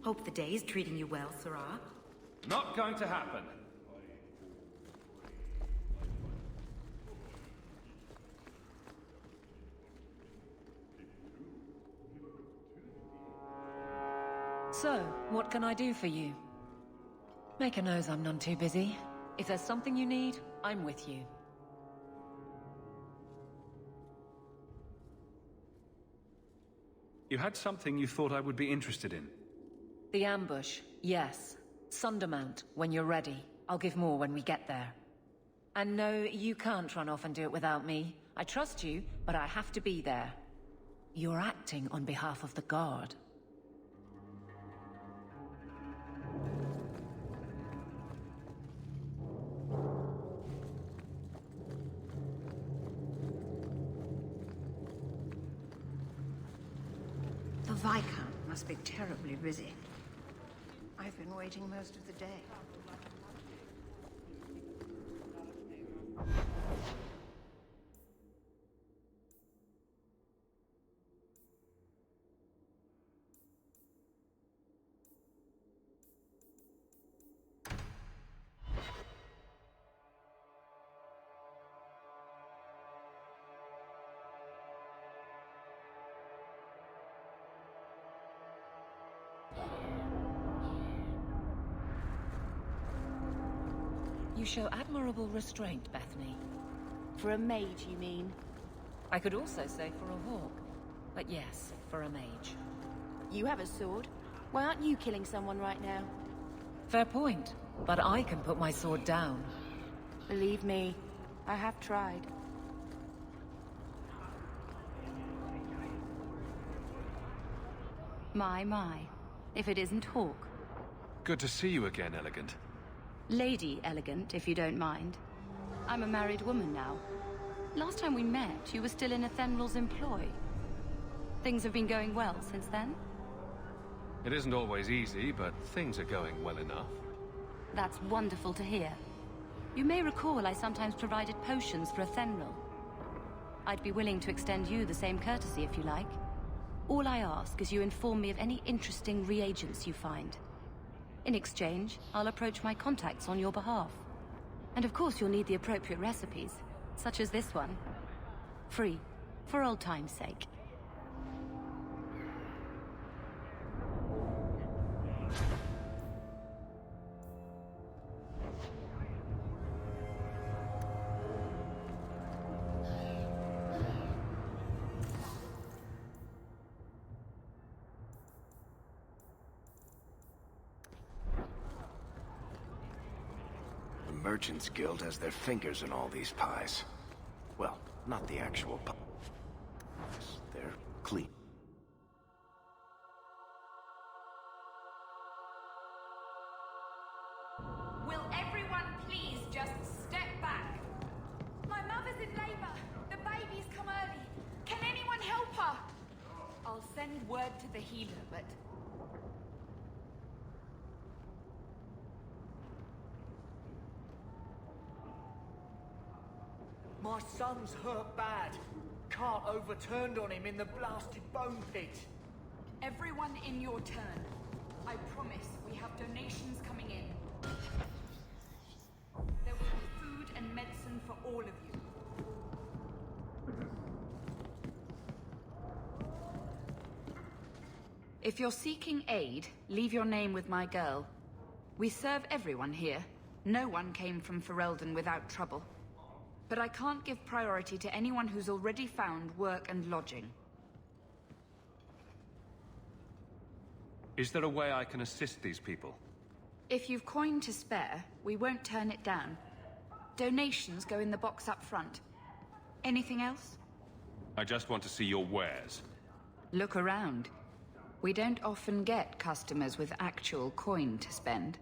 Hope the day is treating you well, Sirrah. Not going to happen. So, what can I do for you? Make a nose I'm none too busy. If there's something you need, I'm with you. You had something you thought I would be interested in. The ambush, yes. Sundermount, when you're ready. I'll give more when we get there. And no, you can't run off and do it without me. I trust you, but I have to be there. You're acting on behalf of the Guard. The Viscount must be terribly busy. I've been waiting most of the day. You show admirable restraint, Bethany. For a mage, you mean? I could also say for a hawk. But yes, for a mage. You have a sword. Why aren't you killing someone right now? Fair point. But I can put my sword down. Believe me, I have tried. My. If it isn't Hawk. Good to see you again, Elegant. Lady Elegant, if you don't mind. I'm a married woman now. Last time we met, you were still in Athenral's employ. Things have been going well since then? It isn't always easy, but things are going well enough. That's wonderful to hear. You may recall I sometimes provided potions for Athenral. I'd be willing to extend you the same courtesy if you like. All I ask is you inform me of any interesting reagents you find. In exchange, I'll approach my contacts on your behalf. And of course you'll need the appropriate recipes, such as this one. Free, for old time's sake. The Merchants Guild has their fingers in all these pies. Well, not the actual pies. They're clean. Will everyone please just step back? My mother's in labor. The baby's come early. Can anyone help her? I'll send word to the healer, but... My son's hurt bad. Cart overturned on him in the blasted bone pit. Everyone in your turn. I promise we have donations coming in. There will be food and medicine for all of you. If you're seeking aid, leave your name with my girl. We serve everyone here. No one came from Ferelden without trouble. But I can't give priority to anyone who's already found work and lodging. Is there a way I can assist these people? If you've coin to spare, we won't turn it down. Donations go in the box up front. Anything else? I just want to see your wares. Look around. We don't often get customers with actual coin to spend.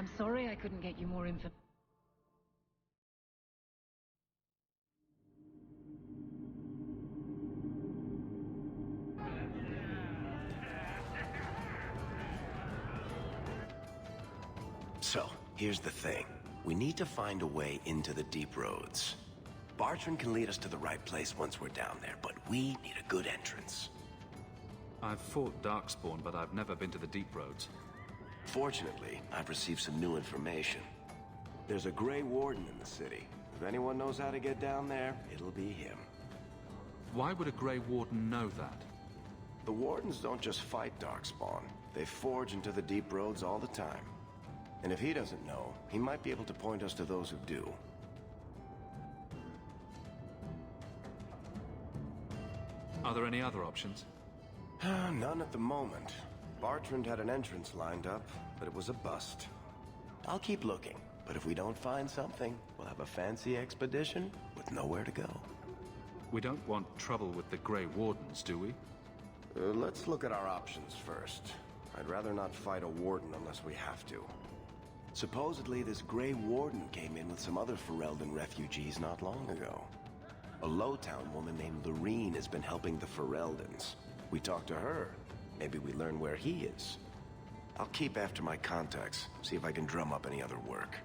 I'm sorry I couldn't get you more info. So, here's the thing. We need to find a way into the deep roads. Bartrand can lead us to the right place once we're down there, but we need a good entrance. I've fought Darkspawn, but I've never been to the deep roads. Fortunately, I've received some new information. There's a Grey Warden in the city. If anyone knows how to get down there, it'll be him. Why would a Grey Warden know that? The Wardens don't just fight Darkspawn. They forge into the deep roads all the time. And if he doesn't know, he might be able to point us to those who do. Are there any other options? None at the moment. Bartrand had an entrance lined up, but it was a bust. I'll keep looking, but if we don't find something, we'll have a fancy expedition with nowhere to go. We don't want trouble with the Grey Wardens, do we? Let's look at our options first. I'd rather not fight a Warden unless we have to. Supposedly, this Grey Warden came in with some other Ferelden refugees not long ago. A Lowtown woman named Lorene has been helping the Fereldans. We talked to her. Maybe we learn where he is. I'll keep after my contacts, see if I can drum up any other work.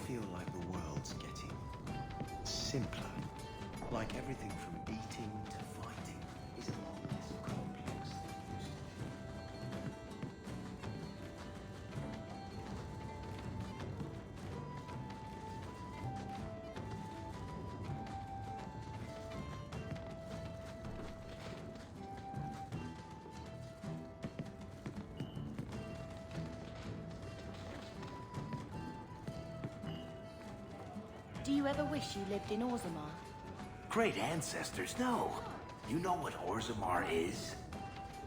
Feel like the world's getting simpler. Like everything from eating to fighting is a lot less complex than it used Do you ever wish you lived in Orzammar? Great ancestors, no. You know what Orzammar is?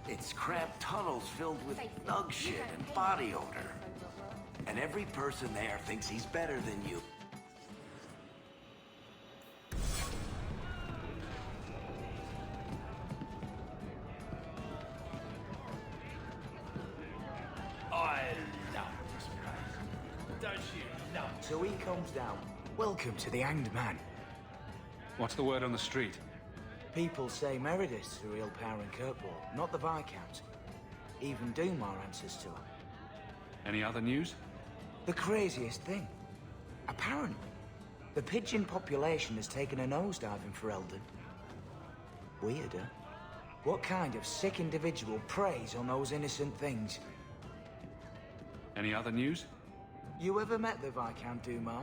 It's cramped tunnels filled with thug shit and body odor. And every person there thinks he's better than you. I love this place. Don't you know? So he comes down. Welcome to the Hanged Man. What's the word on the street? People say Meredith's the real power in Kirkwall, not the Viscount. Even Doomar answers to her. Any other news? The craziest thing. Apparently, the pigeon population has taken a nosedive in Ferelden. Weirder. What kind of sick individual preys on those innocent things? Any other news? You ever met the Viscount Dumar?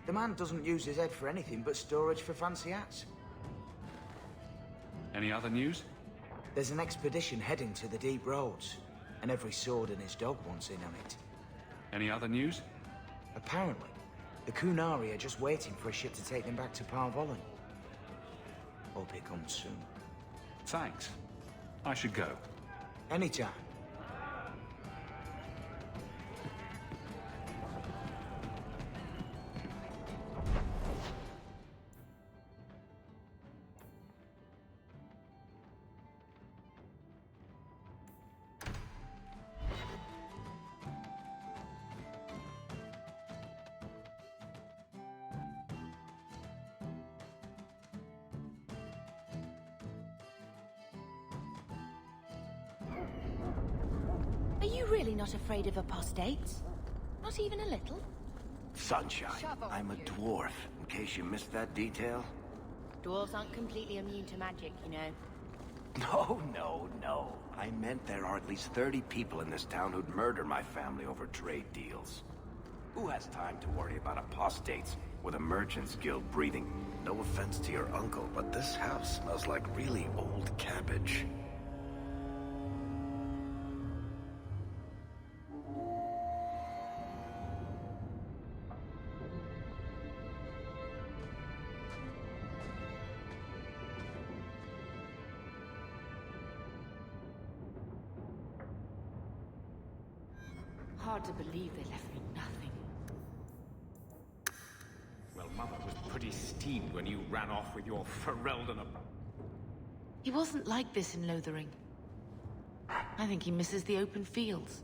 The man doesn't use his head for anything but storage for fancy hats. Any other news? There's an expedition heading to the deep roads, and every sword and his dog wants in on it. Any other news? Apparently, the Kunari are just waiting for a ship to take them back to Parvolan. Hope it comes soon. Thanks. I should go. Anytime. Are you really not afraid of apostates? Not even a little? Sunshine, I'm a dwarf, in case you missed that detail. Dwarves aren't completely immune to magic, you know. No. I meant there are at least 30 people in this town who'd murder my family over trade deals. Who has time to worry about apostates with a merchant's guild breathing? No offense to your uncle, but this house smells like really old cabbage. Hard to believe they left me nothing. Well, Mother was pretty steamed when you ran off with your Ferelden. He wasn't like this in Lothering. I think he misses the open fields.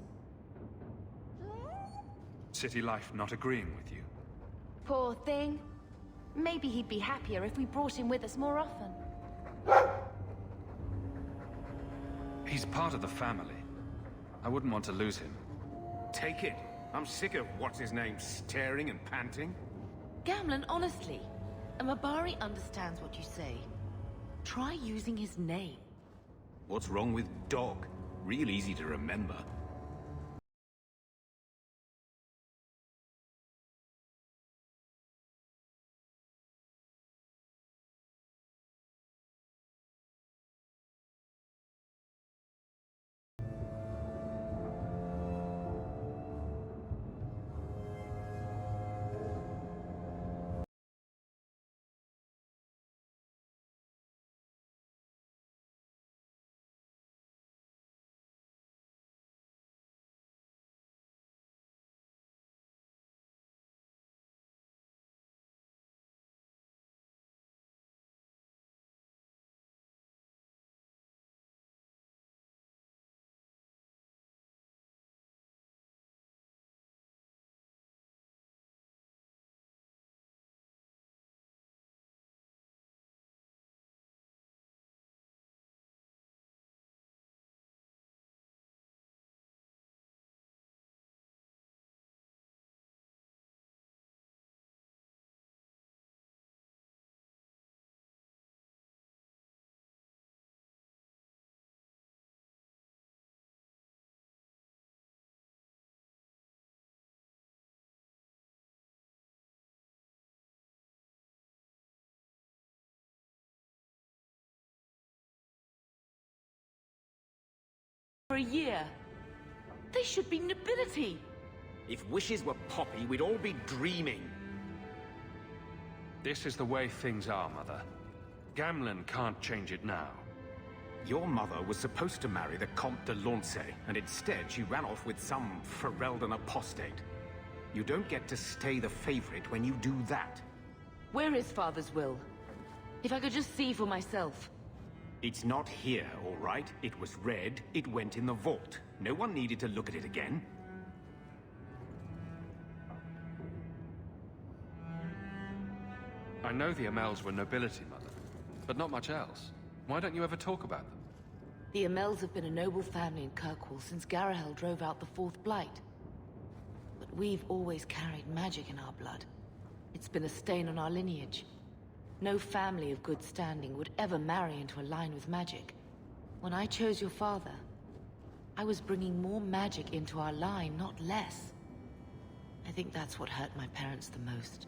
City life not agreeing with you? Poor thing. Maybe he'd be happier if we brought him with us more often. He's part of the family. I wouldn't want to lose him. Take it. I'm sick of what's-his-name staring and panting. Gamlen, honestly, a Mabari understands what you say. Try using his name. What's wrong with dog? Real easy to remember. For a year. They should be nobility. If wishes were poppy, we'd all be dreaming. This is the way things are, Mother. Gamlen can't change it now. Your mother was supposed to marry the Comte de Launcey, and instead she ran off with some Ferelden apostate. You don't get to stay the favorite when you do that. Where is Father's will? If I could just see for myself. It's not here, all right? It was read, it went in the vault. No one needed to look at it again. I know the Amels were nobility, Mother, but not much else. Why don't you ever talk about them? The Amels have been a noble family in Kirkwall since Garahel drove out the Fourth Blight. But we've always carried magic in our blood. It's been a stain on our lineage. No family of good standing would ever marry into a line with magic. When I chose your father, I was bringing more magic into our line, not less. I think that's what hurt my parents the most.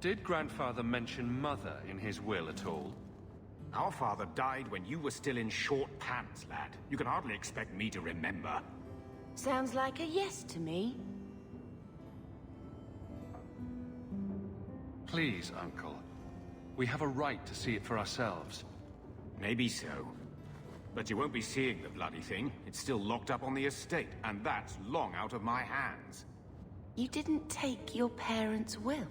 Did Grandfather mention Mother in his will at all? Our father died when you were still in short pants, lad. You can hardly expect me to remember. Sounds like a yes to me. Please, Uncle. We have a right to see it for ourselves. Maybe so. But you won't be seeing the bloody thing. It's still locked up on the estate, and that's long out of my hands. You didn't take your parents' will?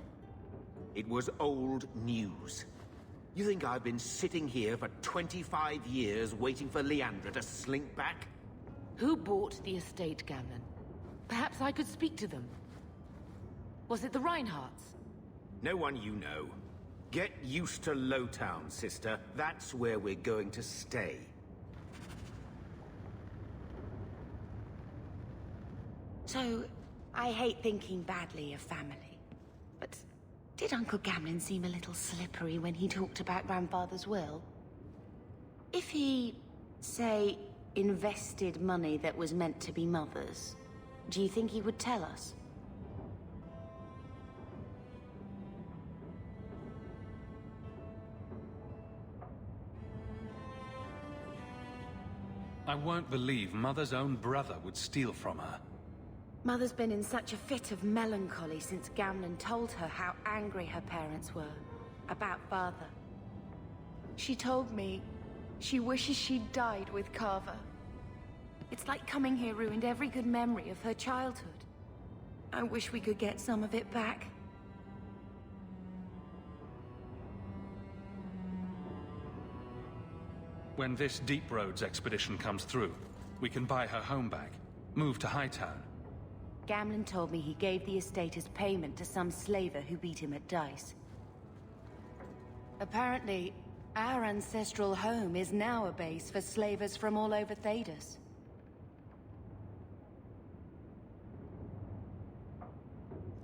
It was old news. You think I've been sitting here for 25 years waiting for Leandra to slink back? Who bought the estate, Gamlen? Perhaps I could speak to them. Was it the Reinhardts? No one you know. Get used to Lowtown, sister. That's where we're going to stay. So, I hate thinking badly of family. But did Uncle Gamlen seem a little slippery when he talked about Grandfather's will? If he, say, invested money that was meant to be Mother's, do you think he would tell us? I won't believe Mother's own brother would steal from her. Mother's been in such a fit of melancholy since Gamlen told her how angry her parents were about Father. She told me she wishes she'd died with Carver. It's like coming here ruined every good memory of her childhood. I wish we could get some of it back. When this Deep Roads expedition comes through, we can buy her home back, move to Hightown. Gamlen told me he gave the estate as payment to some slaver who beat him at dice. Apparently, our ancestral home is now a base for slavers from all over Thedas.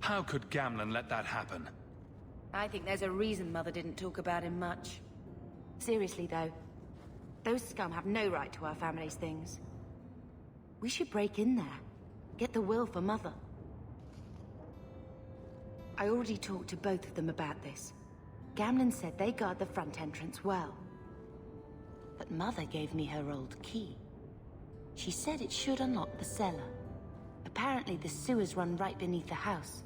How could Gamlen let that happen? I think there's a reason Mother didn't talk about him much. Seriously, though, those scum have no right to our family's things. We should break in there. Get the will for Mother. I already talked to both of them about this. Gamlen said they guard the front entrance well. But Mother gave me her old key. She said it should unlock the cellar. Apparently the sewers run right beneath the house.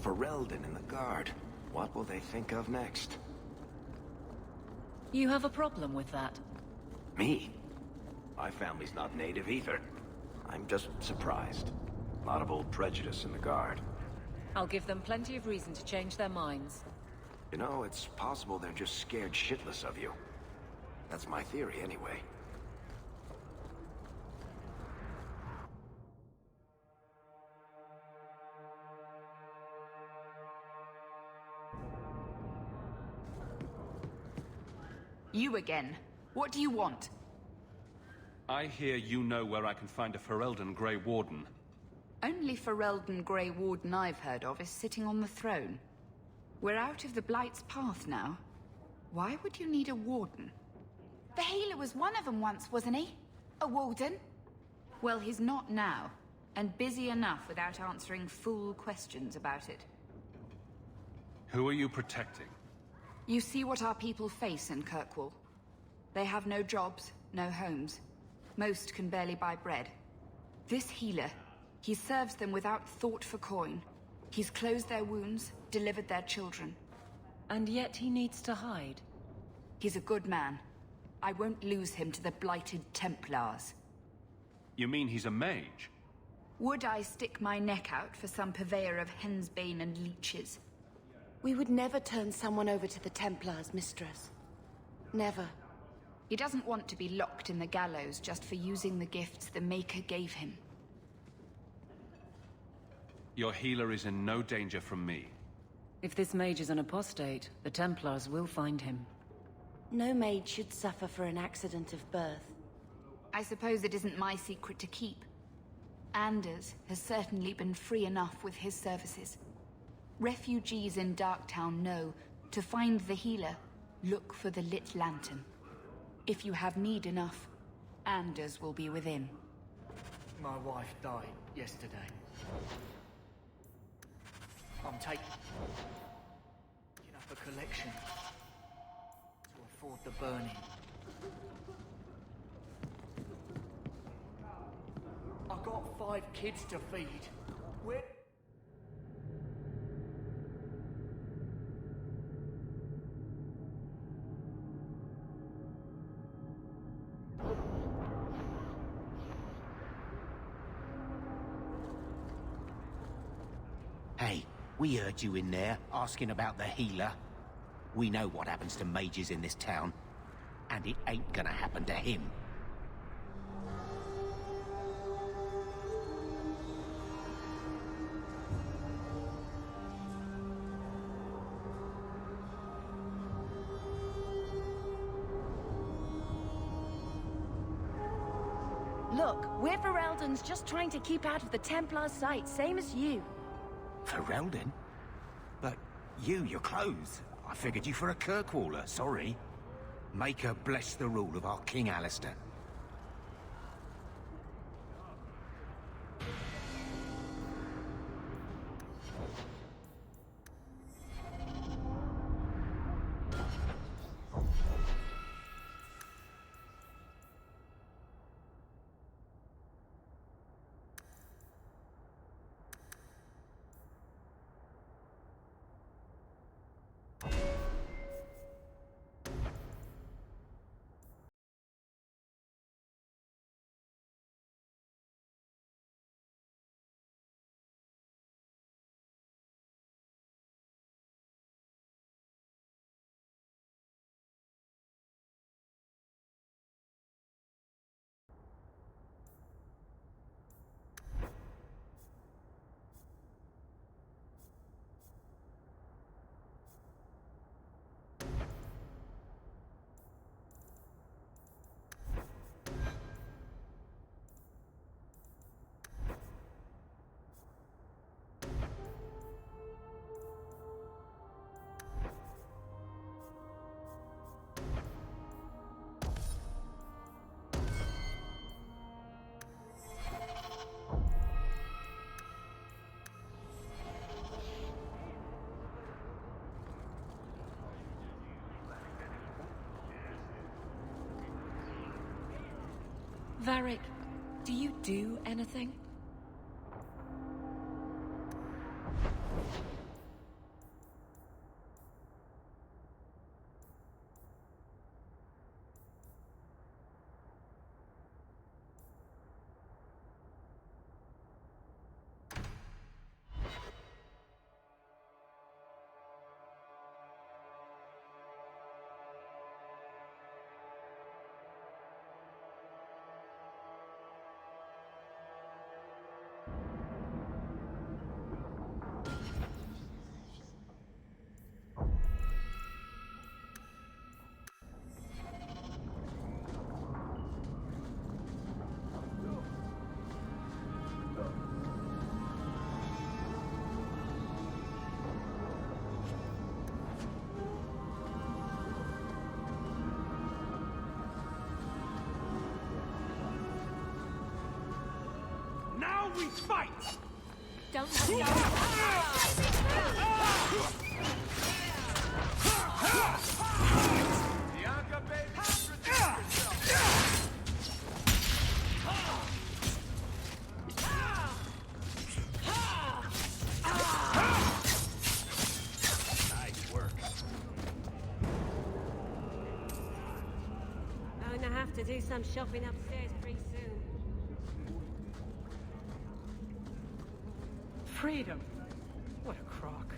Ferelden in the guard. What will they think of next? You have a problem with that? Me? My family's not native either. I'm just surprised. A lot of old prejudice in the guard. I'll give them plenty of reason to change their minds. You know, it's possible they're just scared shitless of you. That's my theory, anyway. You again. What do you want? I hear you know where I can find a Ferelden Grey Warden. Only Ferelden Grey Warden I've heard of is sitting on the throne. We're out of the Blight's path now. Why would you need a warden? The healer was one of them once, wasn't he? A warden? Well, he's not now, and busy enough without answering fool questions about it. Who are you protecting? You see what our people face in Kirkwall. They have no jobs, no homes. Most can barely buy bread. This healer, he serves them without thought for coin. He's closed their wounds, delivered their children. And yet he needs to hide. He's a good man. I won't lose him to the blighted Templars. You mean he's a mage? Would I stick my neck out for some purveyor of hensbane and leeches? We would never turn someone over to the Templars, mistress. Never. He doesn't want to be locked in the gallows just for using the gifts the Maker gave him. Your healer is in no danger from me. If this mage is an apostate, the Templars will find him. No maid should suffer for an accident of birth. I suppose it isn't my secret to keep. Anders has certainly been free enough with his services. Refugees in Darktown know, to find the healer, look for the lit lantern. If you have need enough, Anders will be within. My wife died yesterday. I'm taking up a collection to afford the burning. I've got 5 kids to feed. Where... Hey, we heard you in there, asking about the healer. We know what happens to mages in this town, and it ain't gonna happen to him. Look, we're Ferelden's just trying to keep out of the Templar's sight, same as you. Ferelden? But you're clothes. I figured you for a Kirkwaller, sorry. Maker bless the rule of our King Alistair. Varric, do you do anything? Now we fight! Don't let go. Bianca, baby, protect yourself! Nice work. I'm gonna have to do some shopping upstairs pretty soon. Freedom! What a crock.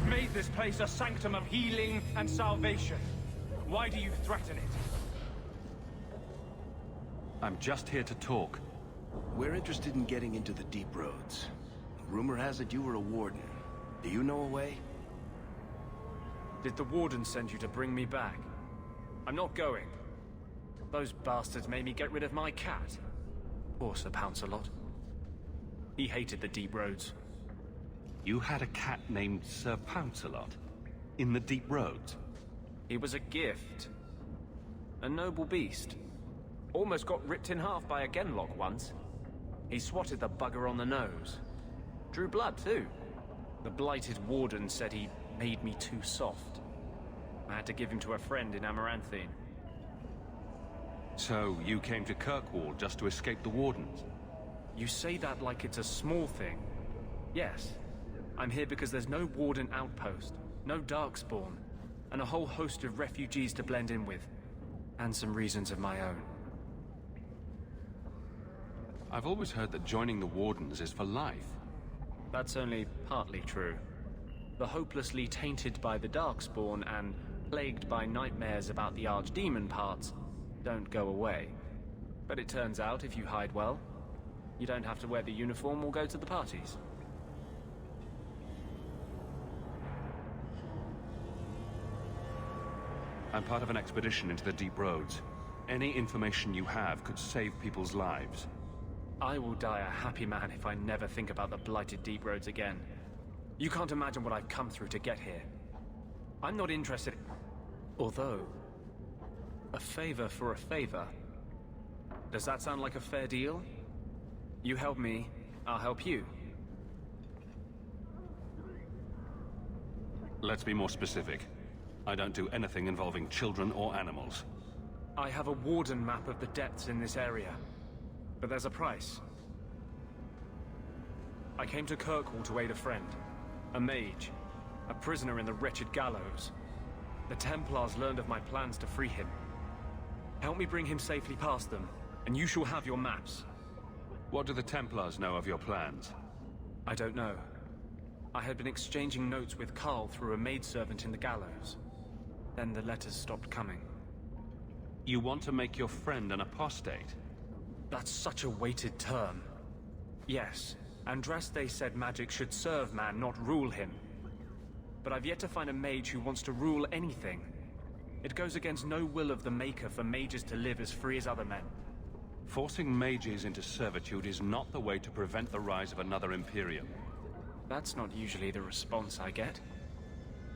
Made this place a sanctum of healing and salvation. Why do you threaten it? I'm just here to talk. We're interested in getting into the deep roads. Rumor has it you were a warden. Do you know a way? Did the warden send you to bring me back? I'm not going. Those bastards made me get rid of my cat. Poor Sir Pouncelot. He hated the deep roads. You had a cat named Sir Pouncelot? In the deep roads? He was a gift. A noble beast. Almost got ripped in half by a Genlock once. He swatted the bugger on the nose. Drew blood, too. The blighted warden said he made me too soft. I had to give him to a friend in Amaranthine. So, you came to Kirkwall just to escape the wardens? You say that like it's a small thing. Yes. I'm here because there's no warden outpost, no darkspawn, and a whole host of refugees to blend in with. And some reasons of my own. I've always heard that joining the wardens is for life. That's only partly true. The hopelessly tainted by the darkspawn and plagued by nightmares about the archdemon parts don't go away. But it turns out if you hide well, you don't have to wear the uniform or go to the parties. I'm part of an expedition into the deep roads. Any information you have could save people's lives. I will die a happy man if I never think about the blighted deep roads again. You can't imagine what I've come through to get here. I'm not interested. Although, a favor for a favor. Does that sound like a fair deal? You help me, I'll help you. Let's be more specific. I don't do anything involving children or animals. I have a warden map of the depths in this area. But there's a price. I came to Kirkwall to aid a friend. A mage. A prisoner in the wretched gallows. The Templars learned of my plans to free him. Help me bring him safely past them, and you shall have your maps. What do the Templars know of your plans? I don't know. I had been exchanging notes with Carl through a maidservant in the gallows. Then the letters stopped coming. You want to make your friend an apostate? That's such a weighted term. Yes, Andraste said magic should serve man, not rule him. But I've yet to find a mage who wants to rule anything. It goes against no will of the Maker for mages to live as free as other men. Forcing mages into servitude is not the way to prevent the rise of another Imperium. That's not usually the response I get.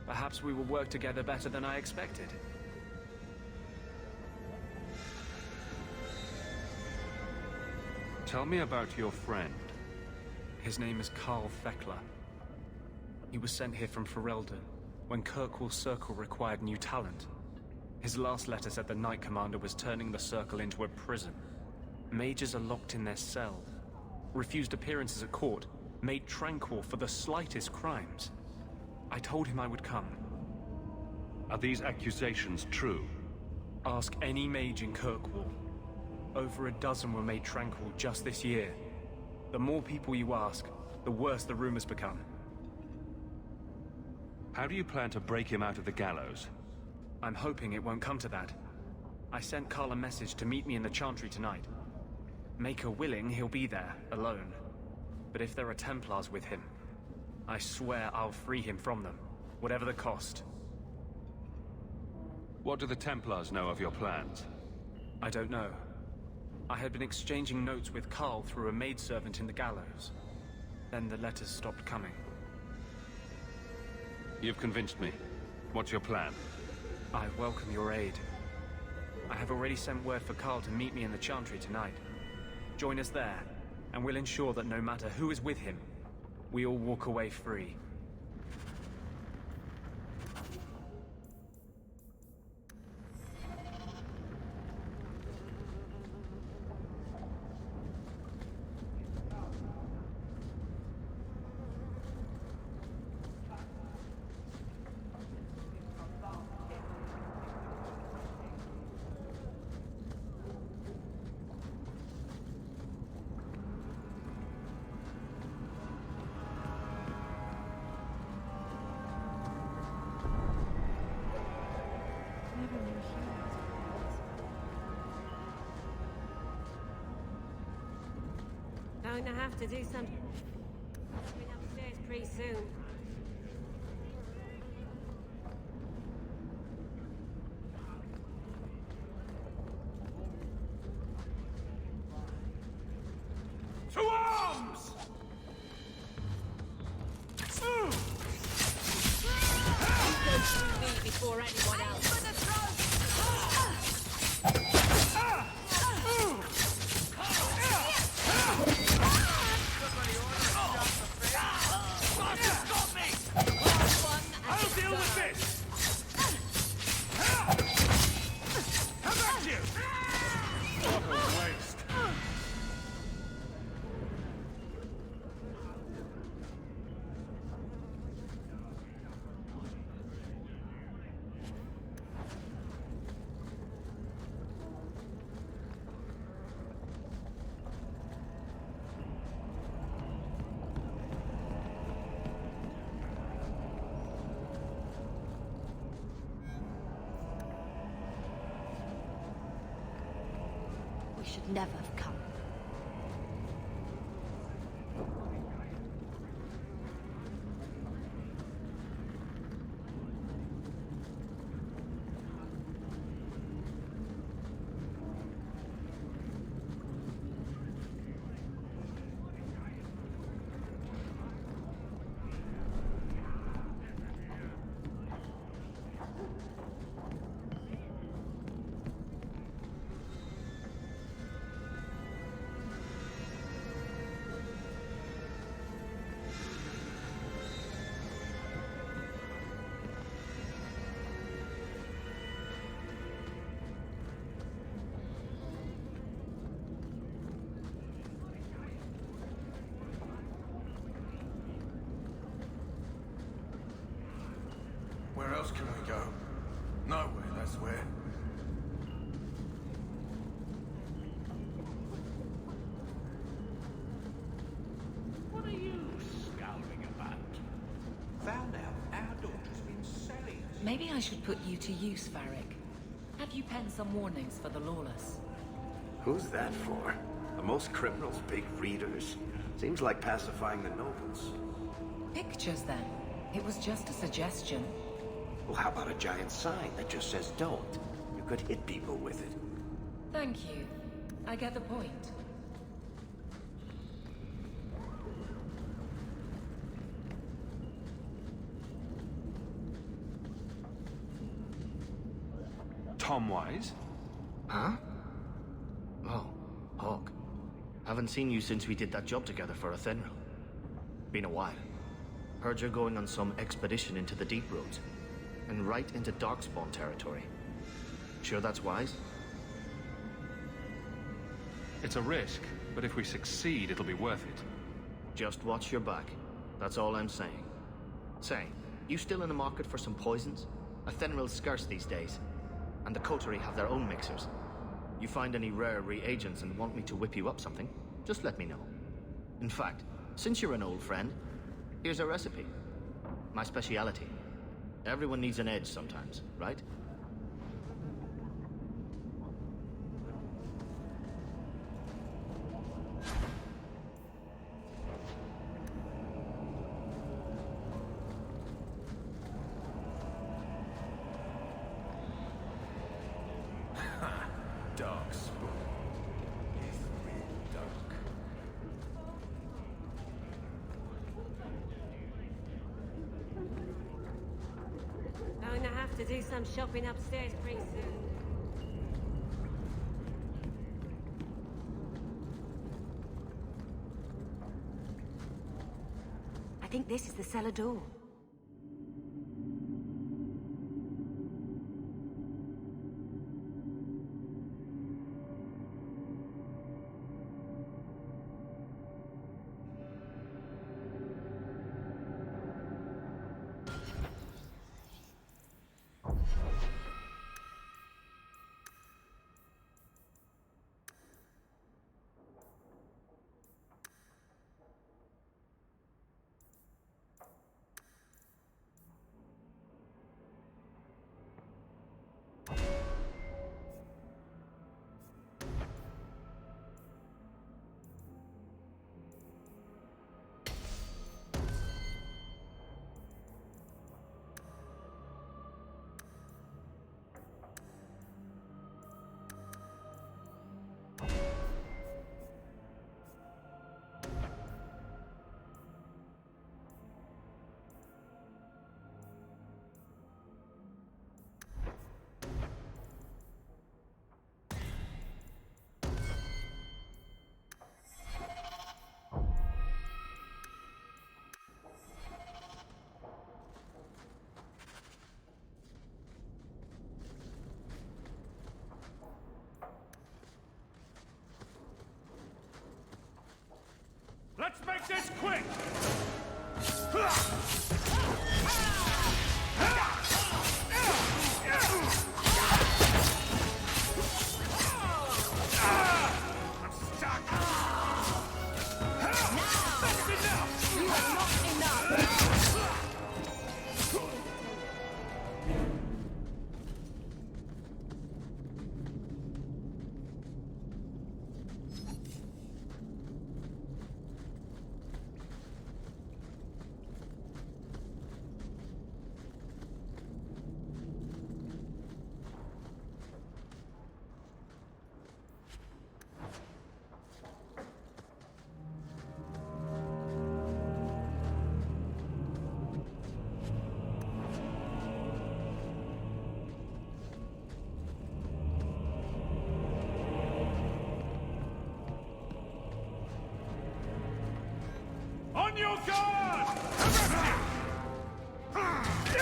Perhaps we will work together better than I expected. Tell me about your friend. His name is Carl Feckler. He was sent here from Ferelden when Kirkwall's Circle required new talent. His last letter said the Knight Commander was turning the Circle into a prison. Mages are locked in their cell, refused appearances at court, made tranquil for the slightest crimes. I told him I would come. Are these accusations true? Ask any mage in Kirkwall. Over a dozen were made tranquil just this year. The more people you ask, the worse the rumors become. How do you plan to break him out of the gallows? I'm hoping it won't come to that. I sent Carl a message to meet me in the Chantry tonight. Maker willing, he'll be there, alone. But if there are Templars with him, I swear I'll free him from them, whatever the cost. What do the Templars know of your plans? I don't know. I had been exchanging notes with Carl through a maidservant in the gallows. Then the letters stopped coming. You've convinced me. What's your plan? I welcome your aid. I have already sent word for Carl to meet me in the Chantry tonight. Join us there, and we'll ensure that no matter who is with him, we all walk away free. Going to have to do some shopping upstairs pretty soon. To arms! Go through me before anyone else. We should never have come. Where else can we go? Nowhere, that's where. What are you scowling about? Found out our daughter's been selling. Maybe I should put you to use, Varric. Have you penned some warnings for the lawless? Who's that for? Are most criminals big readers? Seems like pacifying the nobles. Pictures, then. It was just a suggestion. Well, how about a giant sign that just says don't? You could hit people with it. Thank you. I get the point. Tom Wise? Huh? Oh, Hawk. Haven't seen you since we did that job together for Athenril. Been a while. Heard you're going on some expedition into the Deep Roads, and right into Darkspawn territory. Sure that's wise? It's a risk, but if we succeed, it'll be worth it. Just watch your back. That's all I'm saying. Say, you still in the market for some poisons? Athenril's scarce these days, and the coterie have their own mixers. You find any rare reagents and want me to whip you up something, just let me know. In fact, since you're an old friend, here's a recipe. My speciality. Everyone needs an edge sometimes, right? Going to have to do some shopping upstairs pretty soon. I think this is the cellar door. Let's make this quick! I'm stuck! That's enough! You are not enough! On your guard! You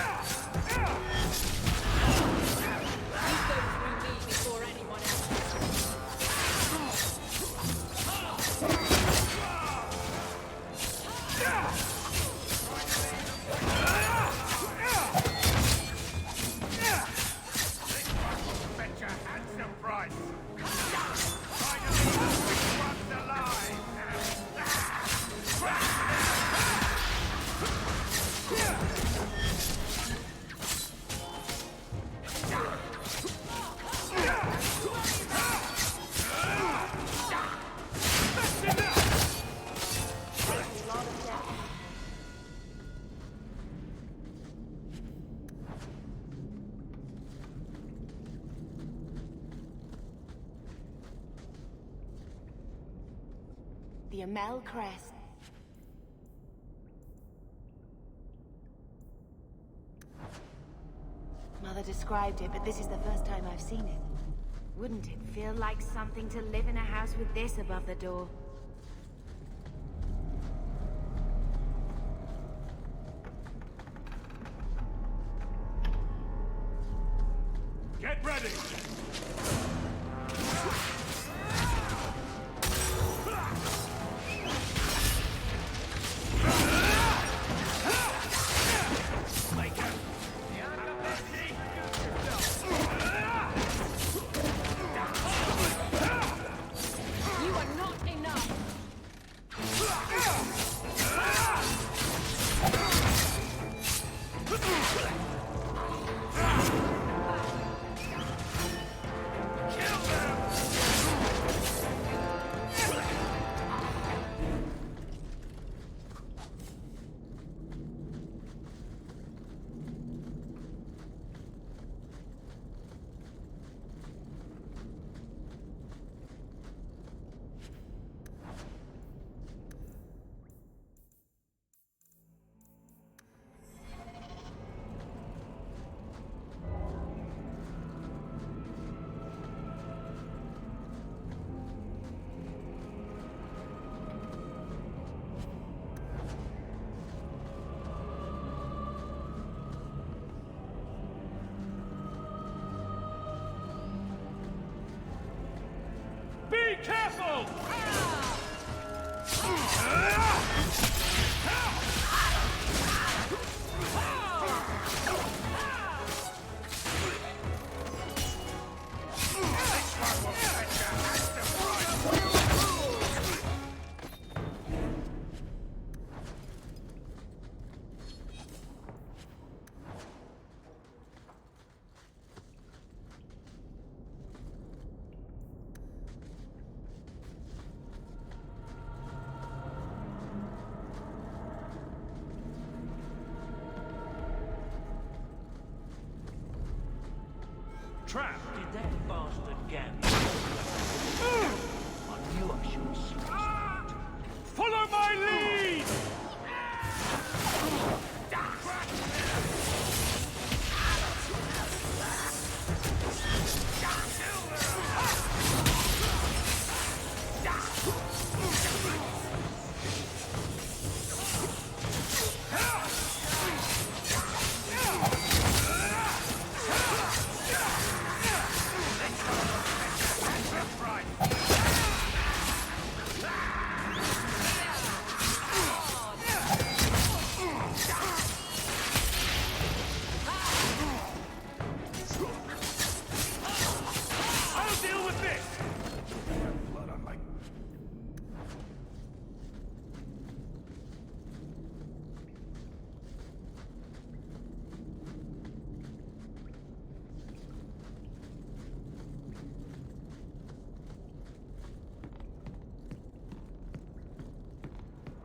go through me before anyone else. Bet your handsome price! Finally, crossed the line! The Amel crest. Mother described it, but this is the first time I've seen it. Wouldn't it feel like something to live in a house with this above the door? Be careful! Trap! Did that bastard get me? I knew I should have slashed it. Follow my lead!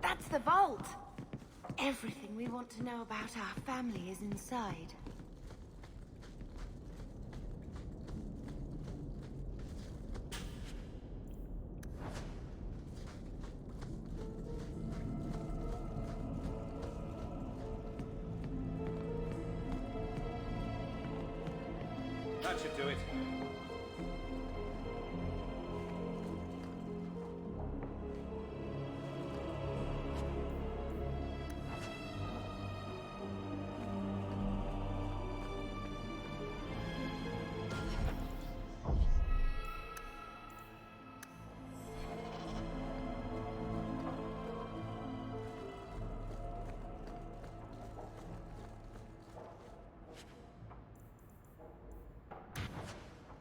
That's the vault! Everything we want to know about our family is inside. That should do it.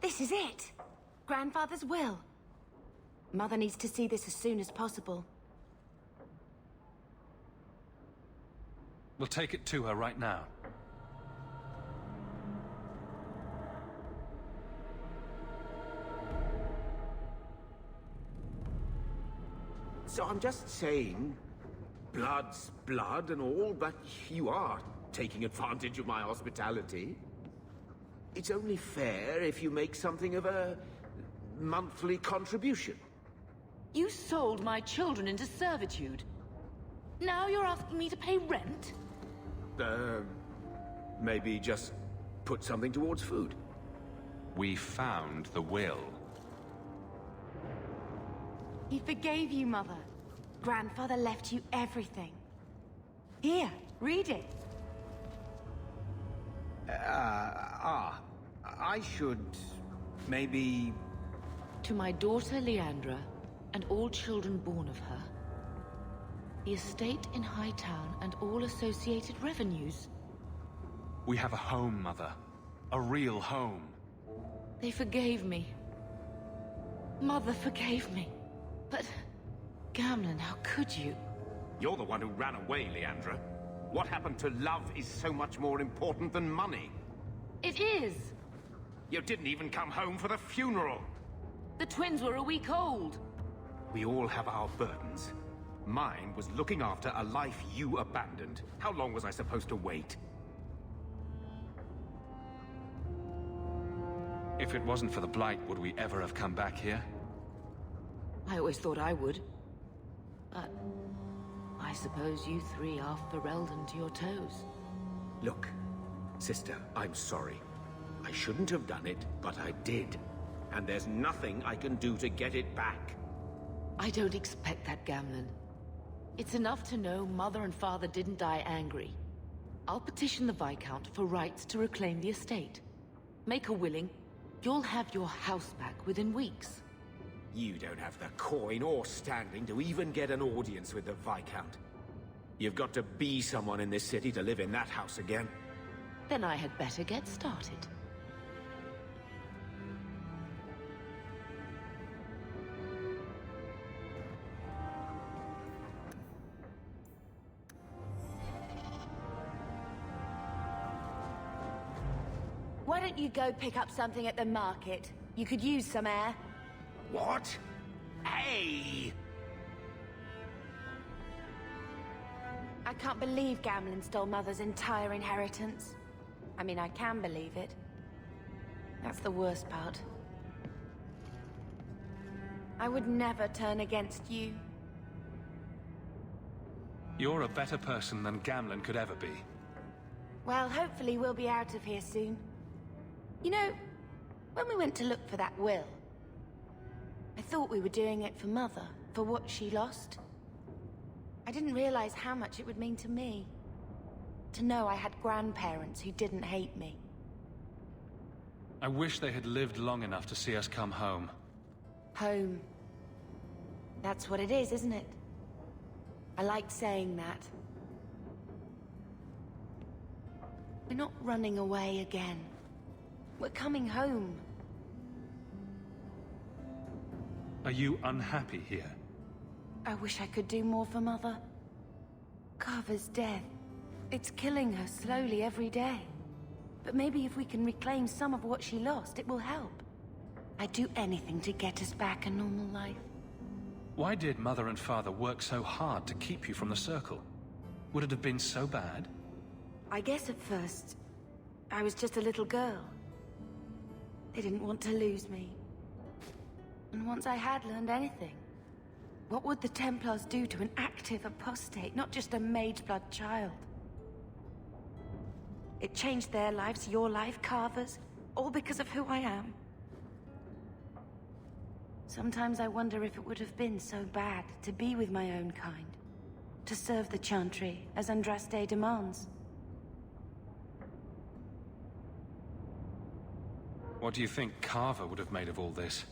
This is it! Grandfather's will. Mother needs to see this as soon as possible. We'll take it to her right now. So I'm just saying, blood's blood and all, but you are taking advantage of my hospitality. It's only fair if you make something of a monthly contribution. You sold my children into servitude. Now you're asking me to pay rent? Maybe just put something towards food. We found the will. He forgave you, Mother. Grandfather left you everything. Here, read it. I should Maybe... To my daughter Leandra, and all children born of her. The estate in Hightown and all associated revenues. We have a home, Mother. A real home. They forgave me. Mother forgave me. But... Gamlen, how could you? You're the one who ran away, Leandra. What happened to love is so much more important than money. It is! You didn't even come home for the funeral! The twins were a week old! We all have our burdens. Mine was looking after a life you abandoned. How long was I supposed to wait? If it wasn't for the Blight, would we ever have come back here? I always thought I would. But... I suppose you three are Ferelden to your toes. Look, sister, I'm sorry. I shouldn't have done it, but I did. And there's nothing I can do to get it back. I don't expect that, Gamlen. It's enough to know Mother and Father didn't die angry. I'll petition the Viscount for rights to reclaim the estate. Make her willing, you'll have your house back within weeks. You don't have the coin or standing to even get an audience with the Viscount. You've got to be someone in this city to live in that house again. Then I had better get started. Why don't you go pick up something at the market? You could use some air. What? Hey! I can't believe Gamlen stole Mother's entire inheritance. I mean, I can believe it. That's the worst part. I would never turn against you. You're a better person than Gamlen could ever be. Well, hopefully we'll be out of here soon. You know, when we went to look for that will, I thought we were doing it for Mother, for what she lost. I didn't realize how much it would mean to me. To know I had grandparents who didn't hate me. I wish they had lived long enough to see us come home. Home. That's what it is, isn't it? I like saying that. We're not running away again. We're coming home. Are you unhappy here? I wish I could do more for Mother. Carver's death. It's killing her slowly every day. But maybe if we can reclaim some of what she lost, it will help. I'd do anything to get us back a normal life. Why did Mother and Father work so hard to keep you from the Circle? Would it have been so bad? I guess at first, I was just a little girl. They didn't want to lose me. And once I had learned anything, what would the Templars do to an active apostate, not just a mageblood child? It changed their lives, your life, Carver's, all because of who I am. Sometimes I wonder if it would have been so bad to be with my own kind, to serve the Chantry as Andraste demands. What do you think Carver would have made of all this?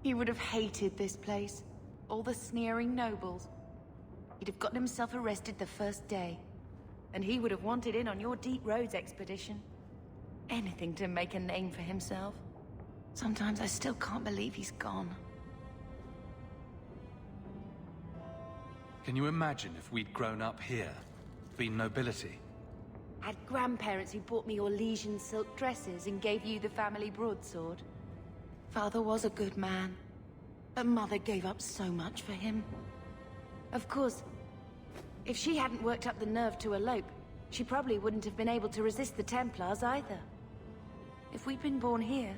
He would have hated this place. All the sneering nobles. He'd have gotten himself arrested the first day. And he would have wanted in on your Deep Roads expedition. Anything to make a name for himself. Sometimes I still can't believe he's gone. Can you imagine if we'd grown up here? Been nobility? Had grandparents who bought me your Legion silk dresses and gave you the family broadsword. Father was a good man, but Mother gave up so much for him. Of course, if she hadn't worked up the nerve to elope, she probably wouldn't have been able to resist the Templars either. If we'd been born here,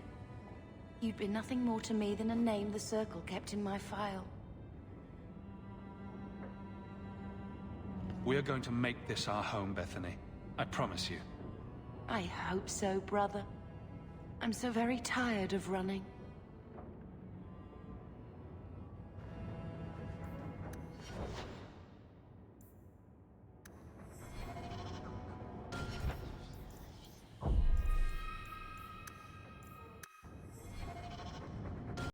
you'd be nothing more to me than a name the Circle kept in my file. We're going to make this our home, Bethany. I promise you. I hope so, brother. I'm so very tired of running.